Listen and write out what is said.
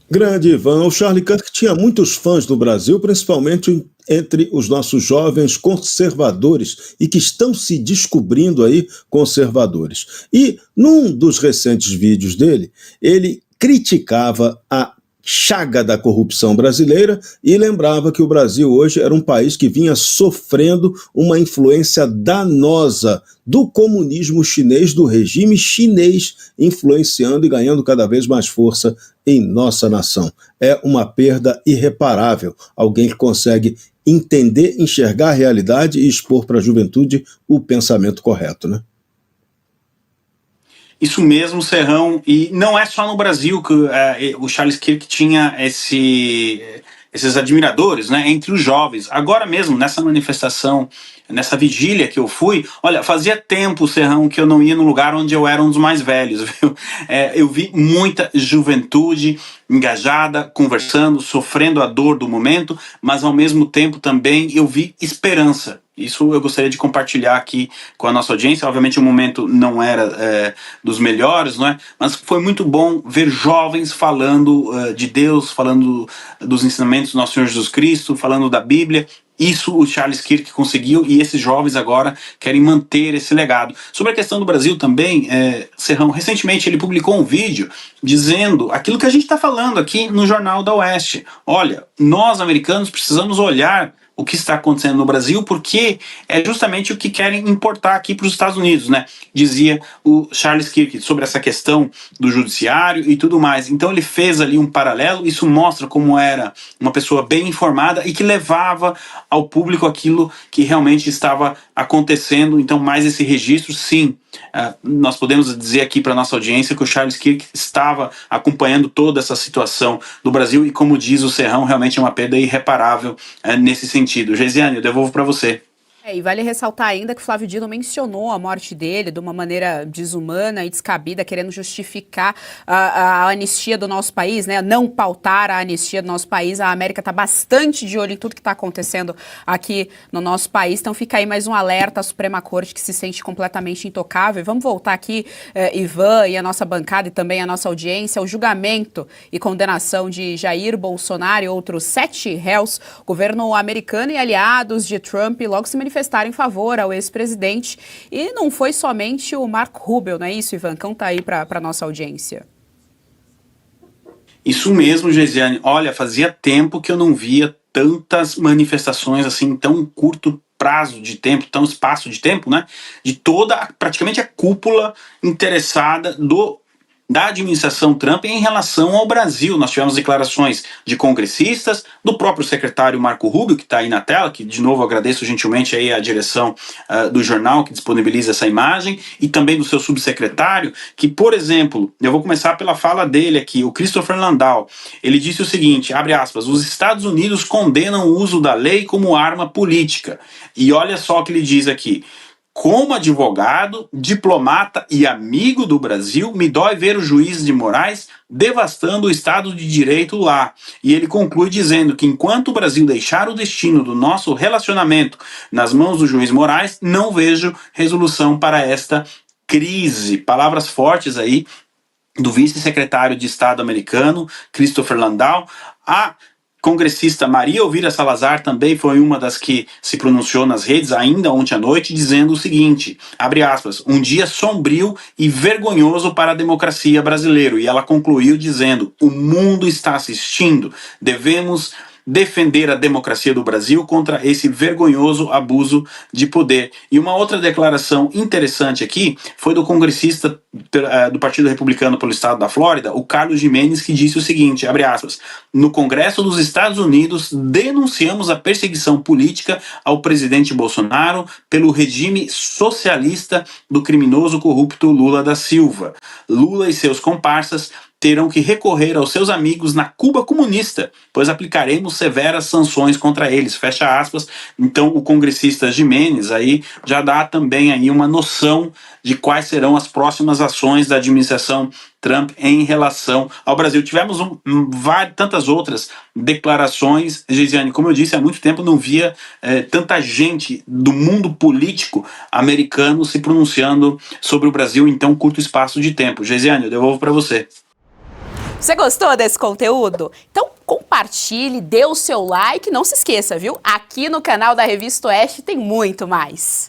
Grande Ivan, o Charlie Kirk tinha muitos fãs no Brasil, principalmente entre os nossos jovens conservadores e que estão se descobrindo aí conservadores. E num dos recentes vídeos dele, ele criticava a chaga da corrupção brasileira e lembrava que o Brasil hoje era um país que vinha sofrendo uma influência danosa do comunismo chinês, do regime chinês, influenciando e ganhando cada vez mais força em nossa nação. É uma perda irreparável. Alguém que consegue entender, enxergar a realidade e expor para a juventude o pensamento correto, né? Isso mesmo, Serrão, e não é só no Brasil que o Charles Kirk tinha esses admiradores, né, entre os jovens. Agora mesmo, nessa manifestação, nessa vigília que eu fui, olha, fazia tempo, Serrão, que eu não ia num lugar onde eu era um dos mais velhos, viu? Eu vi muita juventude engajada, conversando, sofrendo a dor do momento, mas ao mesmo tempo também eu vi esperança. Isso eu gostaria de compartilhar aqui com a nossa audiência. Obviamente o momento não era dos melhores, não é? Mas foi muito bom ver jovens falando de Deus, falando dos ensinamentos do nosso Senhor Jesus Cristo, falando da Bíblia. Isso o Charles Kirk conseguiu e esses jovens agora querem manter esse legado. Sobre a questão do Brasil também, Serrão, recentemente ele publicou um vídeo dizendo aquilo que a gente está falando aqui no Jornal da Oeste. Olha, nós americanos precisamos olhar o que está acontecendo no Brasil, porque é justamente o que querem importar aqui para os Estados Unidos, né? Dizia o Charles Kirk sobre essa questão do judiciário e tudo mais. Então ele fez ali um paralelo, isso mostra como era uma pessoa bem informada e que levava ao público aquilo que realmente estava acontecendo. Então, mais esse registro, sim, nós podemos dizer aqui para a nossa audiência que o Charles Kirk estava acompanhando toda essa situação do Brasil e, como diz o Serrão, realmente é uma perda irreparável nesse sentido. Geisiane, eu devolvo para você. E vale ressaltar ainda que Flávio Dino mencionou a morte dele de uma maneira desumana e descabida, querendo justificar a anistia do nosso país, né? Não pautar a anistia do nosso país. A América está bastante de olho em tudo que está acontecendo aqui no nosso país. Então fica aí mais um alerta à Suprema Corte, que se sente completamente intocável. E vamos voltar aqui, Ivan, e a nossa bancada e também a nossa audiência, ao julgamento e condenação de Jair Bolsonaro e outros 7 réus. O governo americano e aliados de Trump logo se manifestaram em favor ao ex-presidente. E não foi somente o Marco Rubio, não é isso, Ivan? Conta aí para a nossa audiência. Isso mesmo, Geisiane. Olha, fazia tempo que eu não via tantas manifestações assim em tão curto prazo de tempo, tão espaço de tempo, né? De toda, praticamente a cúpula interessada da administração Trump em relação ao Brasil. Nós tivemos declarações de congressistas, do próprio secretário Marco Rubio, que está aí na tela, que de novo agradeço gentilmente aí a direção do jornal que disponibiliza essa imagem, e também do seu subsecretário, que, por exemplo, eu vou começar pela fala dele aqui, o Christopher Landau. Ele disse o seguinte, abre aspas, os Estados Unidos condenam o uso da lei como arma política. E olha só o que ele diz aqui. Como advogado, diplomata e amigo do Brasil, me dói ver o juiz de Moraes devastando o Estado de Direito lá. E ele conclui dizendo que enquanto o Brasil deixar o destino do nosso relacionamento nas mãos do juiz Moraes, não vejo resolução para esta crise. Palavras fortes aí do vice-secretário de Estado americano, Christopher Landau. A congressista Maria Elvira Salazar também foi uma das que se pronunciou nas redes ainda ontem à noite, dizendo o seguinte, abre aspas, um dia sombrio e vergonhoso para a democracia brasileira. E ela concluiu dizendo, o mundo está assistindo, devemos defender a democracia do Brasil contra esse vergonhoso abuso de poder. E uma outra declaração interessante aqui foi do congressista do Partido Republicano pelo estado da Flórida, o Carlos Gimenez, que disse o seguinte, abre aspas, no Congresso dos Estados Unidos denunciamos a perseguição política ao presidente Bolsonaro pelo regime socialista do criminoso corrupto Lula da Silva. Lula e seus comparsas terão que recorrer aos seus amigos na Cuba comunista, pois aplicaremos severas sanções contra eles, fecha aspas. Então o congressista Gimenez aí já dá também aí uma noção de quais serão as próximas ações da administração Trump em relação ao Brasil. Tivemos tantas outras declarações, Geisiane, como eu disse, há muito tempo não via tanta gente do mundo político americano se pronunciando sobre o Brasil em tão curto espaço de tempo. Geisiane, eu devolvo para você. Você gostou desse conteúdo? Então compartilhe, dê o seu like, não se esqueça, viu? Aqui no canal da Revista Oeste tem muito mais.